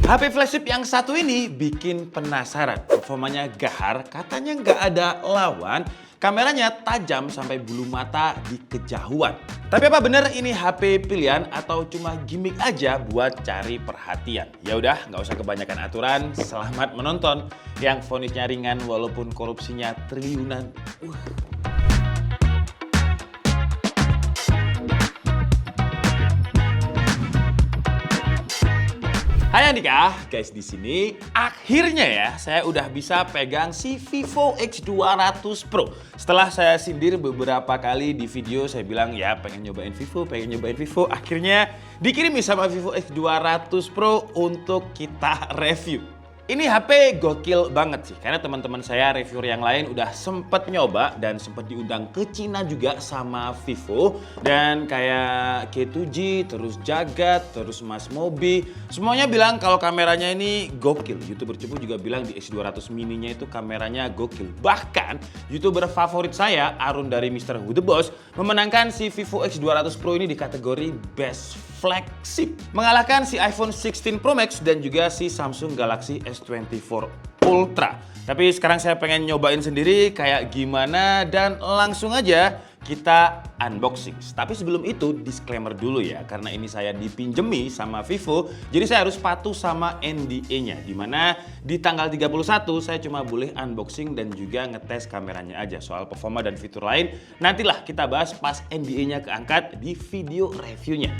HP flagship yang satu ini bikin penasaran. Performanya gahar, katanya nggak ada lawan, kameranya tajam sampai bulu mata di kejauhan. Tapi apa bener ini HP pilihan atau cuma gimmick aja buat cari perhatian? Ya udah, nggak usah kebanyakan aturan. Selamat menonton yang vonisnya ringan walaupun korupsinya triliunan. Hai Andika, guys, di sini akhirnya ya saya udah bisa pegang si Vivo X200 Pro. Setelah saya sindir beberapa kali di video, saya bilang ya pengen nyobain Vivo, akhirnya dikirimi sama Vivo X200 Pro untuk kita review. Ini HP gokil banget sih, karena teman-teman saya reviewer yang lain udah sempet nyoba dan sempet diundang ke Cina juga sama Vivo. Dan kayak K2G, terus Jagat, terus Mas Mobi, semuanya bilang kalau kameranya ini gokil. YouTuber cepu juga bilang di X200 mininya itu kameranya gokil. Bahkan YouTuber favorit saya, Arun dari Mr. Who The Boss, memenangkan si Vivo X200 Pro ini di kategori Best Flagship, mengalahkan si iPhone 16 Pro Max dan juga si Samsung Galaxy S24 Ultra. Tapi sekarang saya pengen nyobain sendiri kayak gimana dan langsung aja kita unboxing. Tapi sebelum itu disclaimer dulu ya, karena ini saya dipinjemi sama Vivo, jadi saya harus patuh sama NDA-nya, dimana di tanggal 31 saya cuma boleh unboxing dan juga ngetes kameranya aja. Soal performa dan fitur lain nantilah kita bahas pas NDA-nya keangkat di video reviewnya.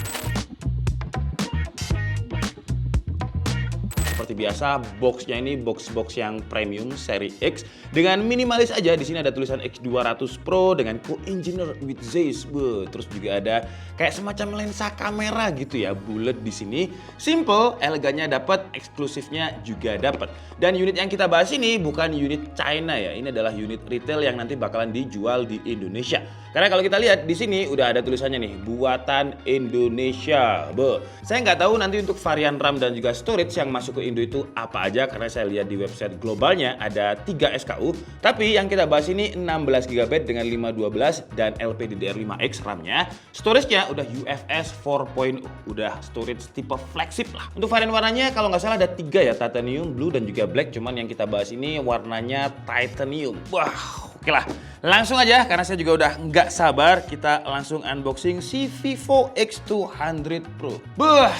Seperti biasa, boxnya ini box yang premium seri X dengan minimalis aja. Di sini ada tulisan X200 Pro dengan co-engineer with Zeiss. Terus juga ada kayak semacam lensa kamera gitu ya, bulat di sini. Simple, elegannya dapat, eksklusifnya juga dapat. Dan unit yang kita bahas ini bukan unit China ya. Ini adalah unit retail yang nanti bakalan dijual di Indonesia. Karena kalau kita lihat di sini udah ada tulisannya nih, buatan Indonesia. Saya nggak tahu nanti untuk varian RAM dan juga storage yang masuk ke Indo itu apa aja, karena saya lihat di website globalnya ada 3 SKU. Tapi yang kita bahas ini 16 GB dengan 512 dan LPDDR5X RAM-nya. Storage-nya udah UFS 4.0, udah storage tipe flagship lah. Untuk varian warnanya kalau nggak salah ada 3 ya, titanium, blue dan juga black. Cuman yang kita bahas ini warnanya titanium. Wah, oke lah. Langsung aja, karena saya juga udah nggak sabar, kita langsung unboxing si Vivo X200 Pro.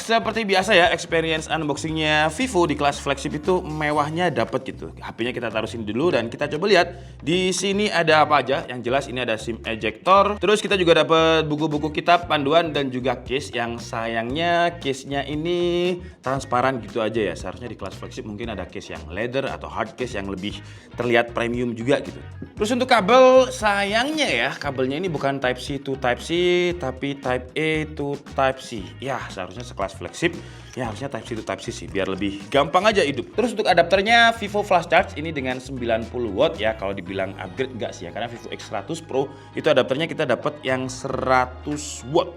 Seperti biasa ya, experience unboxingnya Vivo di kelas flagship itu mewahnya dapet gitu. HP-nya kita taruh sini dulu dan kita coba lihat di sini ada apa aja. Yang jelas ini ada SIM ejector. Terus kita juga dapat buku-buku kitab, panduan dan juga case. Yang sayangnya case-nya ini transparan gitu aja ya. Seharusnya di kelas flagship mungkin ada case yang leather atau hard case yang lebih terlihat premium juga gitu. Terus untuk kabel, sayangnya ya kabelnya ini bukan Type C to Type C tapi Type A to Type C. Ya seharusnya sekelas flagship ya harusnya Type C to Type C sih biar lebih gampang aja hidup. Terus untuk adapternya Vivo Flash Charge ini dengan 90 watt ya, kalau dibilang upgrade enggak sih ya, karena Vivo X100 Pro itu adapternya kita dapat yang 100 watt.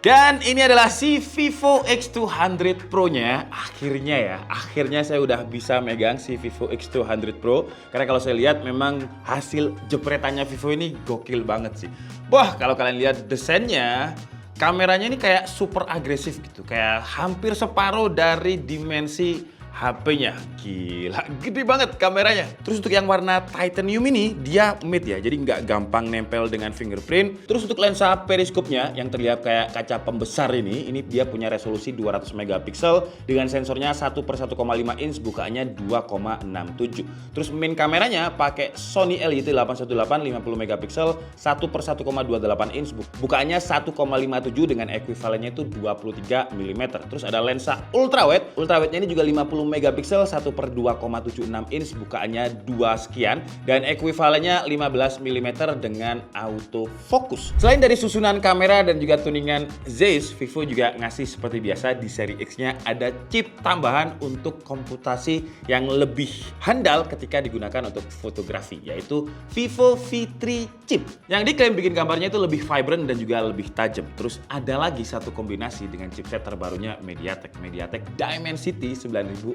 Dan ini adalah si Vivo X200 Pro-nya. Akhirnya saya udah bisa megang si Vivo X200 Pro. Karena kalau saya lihat memang hasil jepretannya Vivo ini gokil banget sih. Wah, kalau kalian lihat desainnya, kameranya ini kayak super agresif gitu. Kayak hampir separuh dari dimensi HP-nya. Gila, gede banget kameranya. Terus untuk yang warna titanium ini dia matte ya, jadi nggak gampang nempel dengan fingerprint. Terus untuk lensa periskopnya yang terlihat kayak kaca pembesar ini dia punya resolusi 200 megapiksel dengan sensornya 1/1,5 inch, bukaannya 2,67. Terus main kameranya pakai Sony LYT818 50 megapiksel 1/1,28 inch, bukaannya 1,57 dengan ekuivalennya itu 23 mm. Terus ada lensa ultrawide-nya ini juga 50 megapiksel 1/2,76 inch, bukaannya 2 sekian dan ekuivalennya 15 mm dengan autofocus. Selain dari susunan kamera dan juga tuningan Zeiss, Vivo juga ngasih seperti biasa di seri X-nya ada chip tambahan untuk komputasi yang lebih handal ketika digunakan untuk fotografi, yaitu Vivo V3 chip yang diklaim bikin gambarnya itu lebih vibrant dan juga lebih tajam. Terus ada lagi satu kombinasi dengan chipset terbarunya MediaTek Dimensity 9400.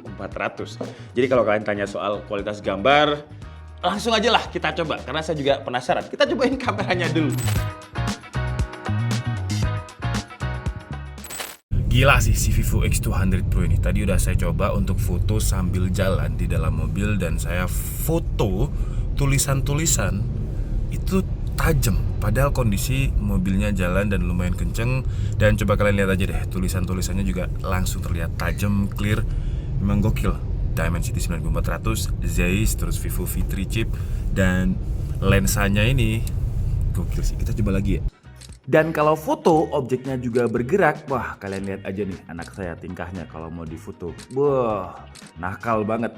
Jadi kalau kalian tanya soal kualitas gambar, langsung aja lah kita coba, karena saya juga penasaran. Kita cobain kameranya dulu. Gila sih si Vivo X200 Pro ini. Tadi udah saya coba untuk foto sambil jalan di dalam mobil, dan saya foto tulisan-tulisan itu tajam. Padahal kondisi mobilnya jalan dan lumayan kenceng. Dan coba kalian lihat aja deh, tulisan-tulisannya juga langsung terlihat tajam, clear. Memang gokil. Dimensity 9400, Zeiss, terus Vivo V3 chip, dan lensanya ini gokil sih. Kita coba lagi ya. Dan kalau foto, objeknya juga bergerak. Wah, kalian lihat aja nih anak saya tingkahnya kalau mau difoto. Wah, nakal banget.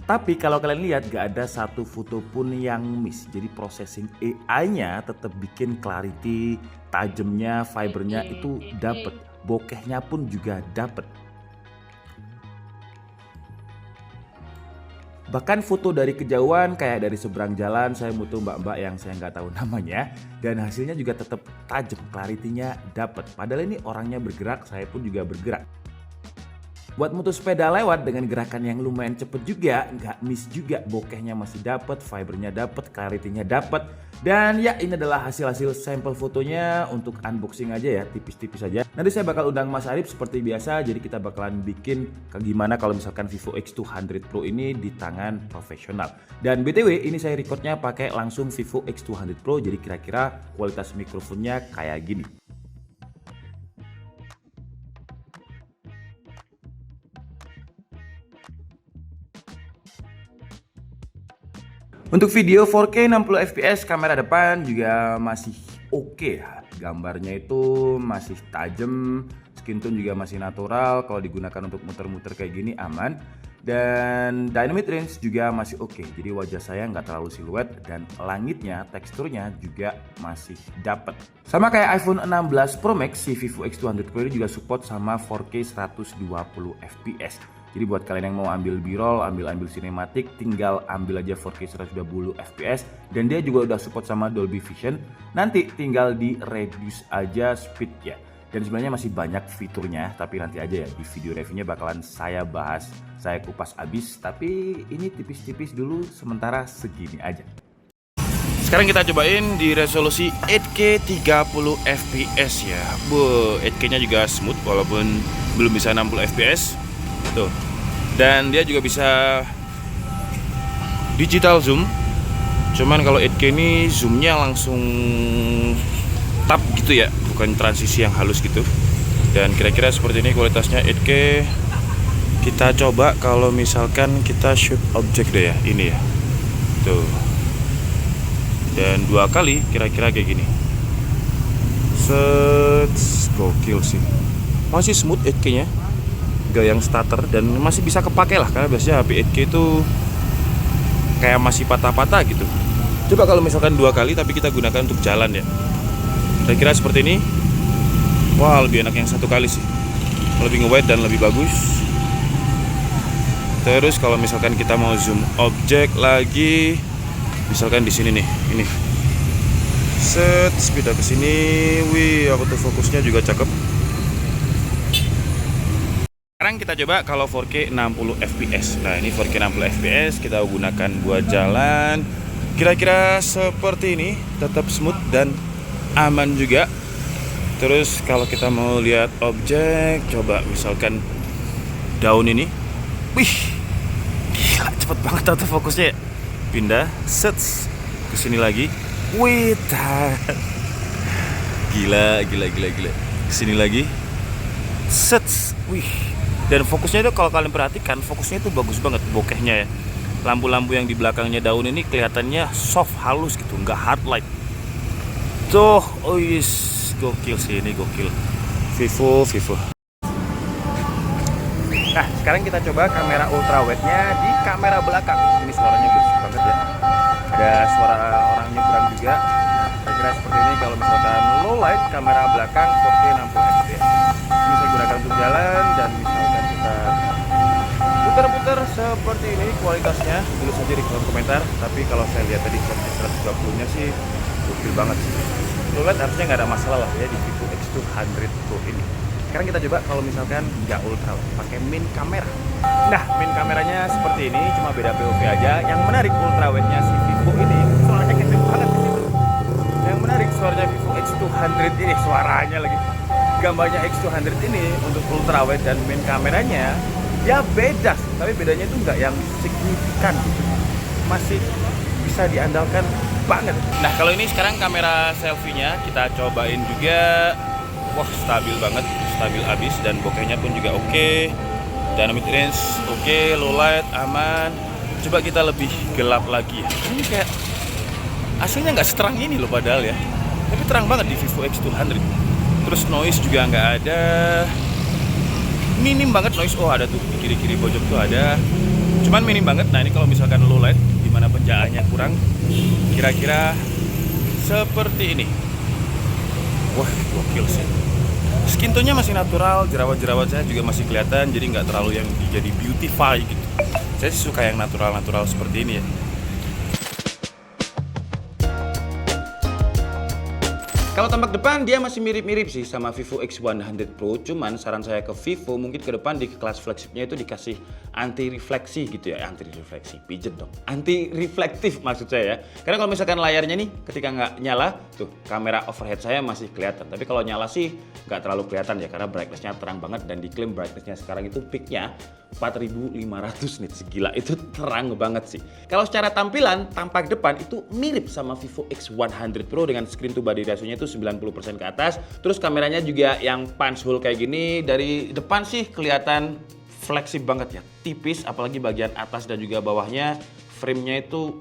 Tapi kalau kalian lihat, gak ada satu foto pun yang miss. Jadi processing AI-nya tetap bikin clarity, tajamnya, fibernya itu dapet. Bokehnya pun juga dapet. Bahkan foto dari kejauhan kayak dari seberang jalan saya foto mbak-mbak yang saya nggak tahu namanya, dan hasilnya juga tetap tajam, clarity-nya dapet. Padahal ini orangnya bergerak, saya pun juga bergerak. Buat mutu sepeda lewat dengan gerakan yang lumayan cepet juga, nggak miss juga, bokehnya masih dapet, fibernya dapet, clarity-nya dapet. Dan ya, ini adalah hasil-hasil sampel fotonya untuk unboxing aja ya, tipis-tipis aja. Nanti saya bakal undang Mas Arif seperti biasa, jadi kita bakalan bikin gimana kalau misalkan Vivo X200 Pro ini di tangan profesional. Dan BTW ini saya recordnya pakai langsung Vivo X200 Pro, jadi kira-kira kualitas mikrofonnya kayak gini. Untuk video 4K 60 fps, kamera depan juga masih oke ya. Gambarnya itu masih tajam, skin tone juga masih natural. Kalau digunakan untuk muter-muter kayak gini aman. Dan dynamic range juga masih oke. Jadi wajah saya nggak terlalu siluet, dan langitnya, teksturnya juga masih dapet. Sama kayak iPhone 16 Pro Max, si Vivo X200 Pro ini juga support sama 4K 120 fps. Jadi buat kalian yang mau ambil B-roll, ambil sinematik, tinggal ambil aja 4K 120 fps. Dan dia juga udah support sama Dolby Vision. Nanti tinggal di reduce aja speednya. Dan sebenarnya masih banyak fiturnya, tapi nanti aja ya di video reviewnya bakalan saya bahas, saya kupas abis. Tapi ini tipis-tipis dulu, sementara segini aja. Sekarang kita cobain di resolusi 8K 30 fps ya. 8K nya juga smooth walaupun belum bisa 60 fps. Tuh. Dan dia juga bisa digital zoom. Cuman kalau 8K ini zoomnya langsung tap gitu ya, bukan transisi yang halus gitu. Dan kira-kira seperti ini kualitasnya 8K. Kita coba kalau misalkan kita shoot objek deh ya, ini ya. Tuh. Dan 2 kali kira-kira kayak gini. Gokil sih. Masih smooth 8K nya, gak yang stutter, dan masih bisa kepake lah, karena biasanya HP 8K itu kayak masih patah-patah gitu. Coba kalau misalkan 2 kali tapi kita gunakan untuk jalan ya, kira-kira seperti ini. Wah, lebih enak yang 1 kali sih, lebih nge-wide dan lebih bagus. Terus kalau misalkan kita mau zoom objek lagi, misalkan di sini nih, ini pindah ke sini. Wih, autofocusnya juga cakep. Sekarang kita coba kalau 4K 60 fps. Nah, ini 4K 60 fps kita gunakan buat jalan. Kira-kira seperti ini, tetap smooth dan aman juga. Terus kalau kita mau lihat objek, coba misalkan daun ini. Wih, gila cepet banget autofokusnya. Pindah, ke sini lagi. Wih, gila. Ke sini lagi. Wih. Dan fokusnya itu kalau kalian perhatikan, fokusnya itu bagus banget bokehnya ya. Lampu-lampu yang di belakangnya daun ini kelihatannya soft, halus gitu, nggak hard light. Tuh, gokil sih ini, gokil. Vivo. Nah, sekarang kita coba kamera ultrawide-nya di kamera belakang. Ini suaranya bagus banget ya. Ada suara orang nyebrang juga. Kira-kira seperti ini kalau misalkan low light kamera belakang 4K 60 fps. Ini saya gunakan untuk jalan, dan misalkan kita putar-putar seperti ini kualitasnya, tulis saja di kolom komentar. Tapi kalau saya lihat tadi 120 nya sih gokil banget sih. Low light harusnya nggak ada masalah lah ya di Vivo X200 Pro ini. Sekarang kita coba kalau misalkan nggak ultra, pakai min kamera. Nah, min kameranya seperti ini, cuma beda POV aja. Yang menarik ultrawide-nya si Vivo ini, suaranya kenceng banget di situ. Yang menarik suaranya Vivo X200 ini, suaranya lagi gambarnya X200 ini untuk ultrawide dan main kameranya ya beda sih, tapi bedanya itu nggak yang signifikan gitu. Masih bisa diandalkan banget. Nah, kalau ini sekarang kamera selfie-nya kita cobain juga. Wah, stabil banget, stabil abis, dan bokehnya pun juga oke. Dynamic range oke, low light aman. Coba kita lebih gelap lagi ya. Ini kayak aslinya nggak seterang ini loh padahal ya. Tapi terang banget di Vivo X200. Terus noise juga nggak ada. Minim banget noise. Oh, ada tuh di kiri-kiri pojok tuh ada. Cuman minim banget. Nah, ini kalau misalkan low light di mana pencahayaannya kurang, kira-kira seperti ini. Wah, gokil sih. Skin tone-nya masih natural, jerawat-jerawatnya juga masih kelihatan, jadi nggak terlalu yang jadi beautify gitu. Saya sih suka yang natural-natural seperti ini ya. Kalau tampak depan dia masih mirip-mirip sih sama Vivo X100 Pro, cuman saran saya ke Vivo mungkin ke depan di kelas flagshipnya itu dikasih anti refleksi gitu ya, anti refleksi, pijet dong, anti reflektif maksud saya ya. Karena kalau misalkan layarnya nih ketika nggak nyala, tuh kamera overhead saya masih kelihatan, tapi kalau nyala sih nggak terlalu kelihatan ya karena brightness-nya terang banget dan diklaim brightness-nya sekarang itu peak-nya 4500 nits, gila itu terang banget sih. Kalau secara tampilan, tampak depan itu mirip sama Vivo X100 Pro dengan screen to body ratio-nya itu 90% ke atas. Terus kameranya juga yang punch hole kayak gini, dari depan sih kelihatan fleksibel banget ya, tipis, apalagi bagian atas dan juga bawahnya frame-nya itu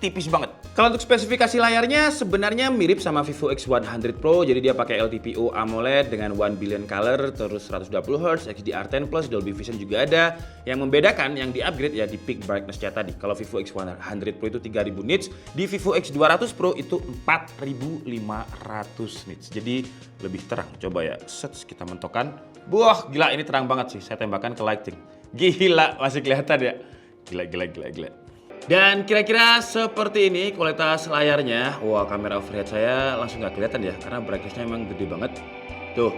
tipis banget. Kalau untuk spesifikasi layarnya sebenarnya mirip sama Vivo X100 Pro, jadi dia pakai LTPO AMOLED dengan 1 billion color, terus 120Hz, HDR10+, Dolby Vision juga ada. Yang membedakan yang di-upgrade ya di peak brightness-nya tadi. Kalau Vivo X100 Pro itu 3000 nits, di Vivo X200 Pro itu 4500 nits. Jadi lebih terang. Coba ya, kita mentokkan. Wah, gila ini terang banget sih. Saya tembakan ke lighting. Gila, masih kelihatan ya. Gila. Dan kira-kira seperti ini kualitas layarnya. Wah, kamera overhead saya langsung nggak kelihatan ya, karena brightness-nya emang gede banget. Tuh,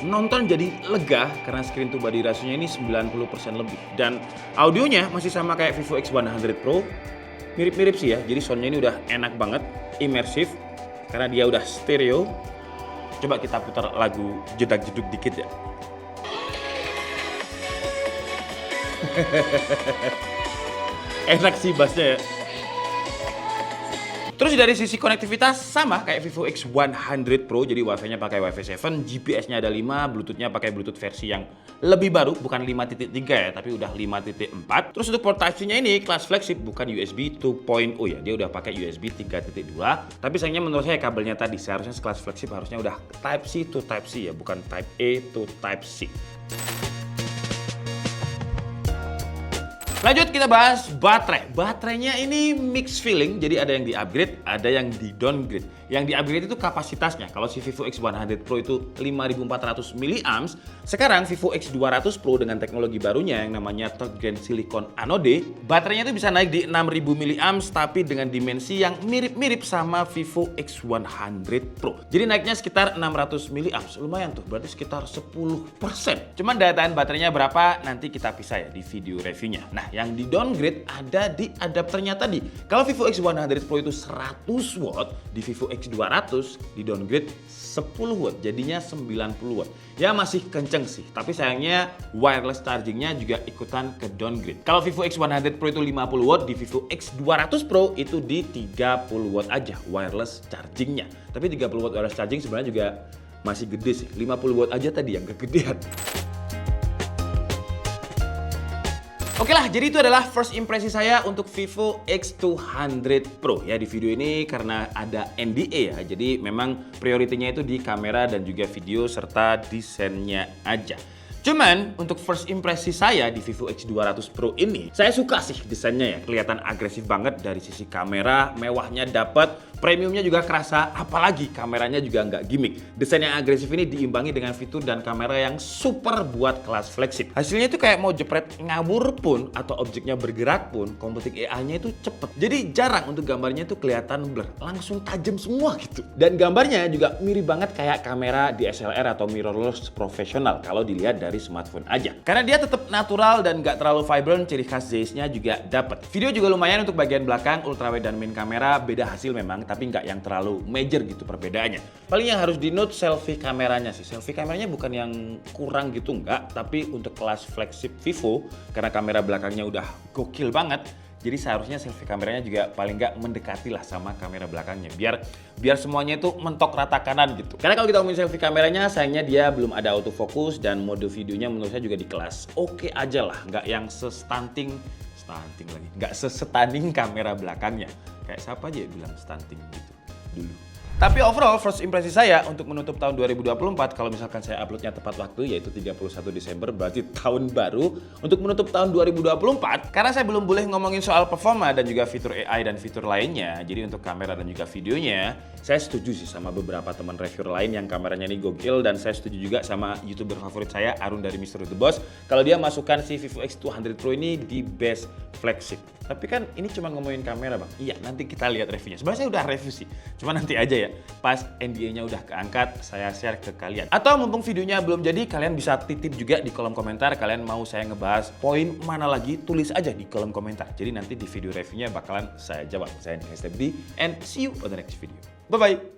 nonton jadi lega karena screen to body ratio-nya ini 90% lebih. Dan audionya masih sama kayak Vivo X100 Pro. Mirip-mirip sih ya, jadi sound-nya ini udah enak banget, imersif, karena dia udah stereo. Coba kita putar lagu jedak-jeduk dikit ya. Enak sih bassnya ya. Terus dari sisi konektivitas sama kayak Vivo X100 Pro, jadi Wi-Fi-nya pakai Wi-Fi 7, GPS-nya ada 5, Bluetooth-nya pakai Bluetooth versi yang lebih baru, bukan 5.3 ya, tapi udah 5.4. Terus untuk port Type-C-nya ini kelas flagship, bukan USB 2.0 ya, dia udah pakai USB 3.2. Tapi sayangnya menurut saya kabelnya tadi seharusnya kelas flagship harusnya udah Type-C to Type-C ya, bukan Type A to Type-C. Lanjut kita bahas baterai. Baterainya ini mixed feeling, jadi ada yang di-upgrade, ada yang di-downgrade. Yang di-upgrade itu kapasitasnya. Kalau si Vivo X100 Pro itu 5400 mAh, sekarang Vivo X200 Pro dengan teknologi barunya yang namanya 3rd Gen Silicon Anode, baterainya itu bisa naik di 6000 mAh tapi dengan dimensi yang mirip-mirip sama Vivo X100 Pro. Jadi naiknya sekitar 600 mAh, lumayan tuh, berarti sekitar 10%. Cuman daya tahan baterainya berapa nanti kita pisah ya di video reviewnya. Nah, yang di downgrade ada di adapternya tadi. Kalau Vivo X100 Pro itu 100 watt, di Vivo X200 di downgrade 10 watt, jadinya 90 watt. Ya masih kenceng sih, tapi sayangnya wireless chargingnya juga ikutan ke downgrade. Kalau Vivo X100 Pro itu 50 watt, di Vivo X200 Pro itu di 30 watt aja wireless chargingnya. Tapi 30 watt wireless charging sebenarnya juga masih gede sih, 50 watt aja tadi yang kegedean. Oke lah, jadi itu adalah first impresi saya untuk Vivo X200 Pro ya di video ini karena ada NDA ya. Jadi memang prioritinya itu di kamera dan juga video serta desainnya aja. Cuman untuk first impresi saya di Vivo X200 Pro ini, saya suka sih desainnya ya. Kelihatan agresif banget dari sisi kamera, mewahnya dapat, premiumnya juga kerasa, apalagi kameranya juga nggak gimmick. Desain yang agresif ini diimbangi dengan fitur dan kamera yang super buat kelas flagship. Hasilnya itu kayak mau jepret ngabur pun atau objeknya bergerak pun, komputik AI-nya itu cepet. Jadi jarang untuk gambarnya itu kelihatan blur, langsung tajam semua gitu. Dan gambarnya juga mirip banget kayak kamera DSLR atau mirrorless profesional kalau dilihat dari dari smartphone aja. Karena dia tetap natural dan nggak terlalu vibrant, ciri khas Zeiss-nya juga dapat. Video juga lumayan untuk bagian belakang, ultrawide dan main kamera beda hasil memang, tapi nggak yang terlalu major gitu perbedaannya. Paling yang harus di note selfie kameranya sih. Selfie kameranya bukan yang kurang gitu nggak, tapi untuk kelas flagship Vivo, karena kamera belakangnya udah gokil banget, jadi seharusnya selfie kameranya juga paling nggak mendekati lah sama kamera belakangnya. Biar semuanya itu mentok rata kanan gitu. Karena kalau kita ngomongin selfie kameranya, sayangnya dia belum ada autofocus dan mode videonya menurut saya juga di kelas oke aja lah. Nggak yang stunting lagi. Nggak stunning kamera belakangnya. Kayak siapa aja bilang stunting gitu dulu. Tapi overall first impresi saya untuk menutup tahun 2024, kalau misalkan saya uploadnya tepat waktu yaitu 31 Desember berarti tahun baru untuk menutup tahun 2024, karena saya belum boleh ngomongin soal performa dan juga fitur AI dan fitur lainnya. Jadi untuk kamera dan juga videonya saya setuju sih sama beberapa teman reviewer lain yang kameranya ini gokil, dan saya setuju juga sama YouTuber favorit saya Arun dari Mr. The Boss kalau dia masukkan si Vivo X200 Pro ini di best flagship. Tapi kan ini cuma ngomongin kamera bang. Iya, nanti kita lihat reviewnya. Sebenarnya saya udah review sih, cuma nanti aja ya. Pas NDA-nya udah keangkat, saya share ke kalian. Atau mumpung videonya belum jadi, kalian bisa titip juga di kolom komentar. Kalian mau saya ngebahas poin mana lagi, tulis aja di kolom komentar. Jadi nanti di video reviewnya bakalan saya jawab. Saya Nika STBD, and see you on the next video. Bye-bye!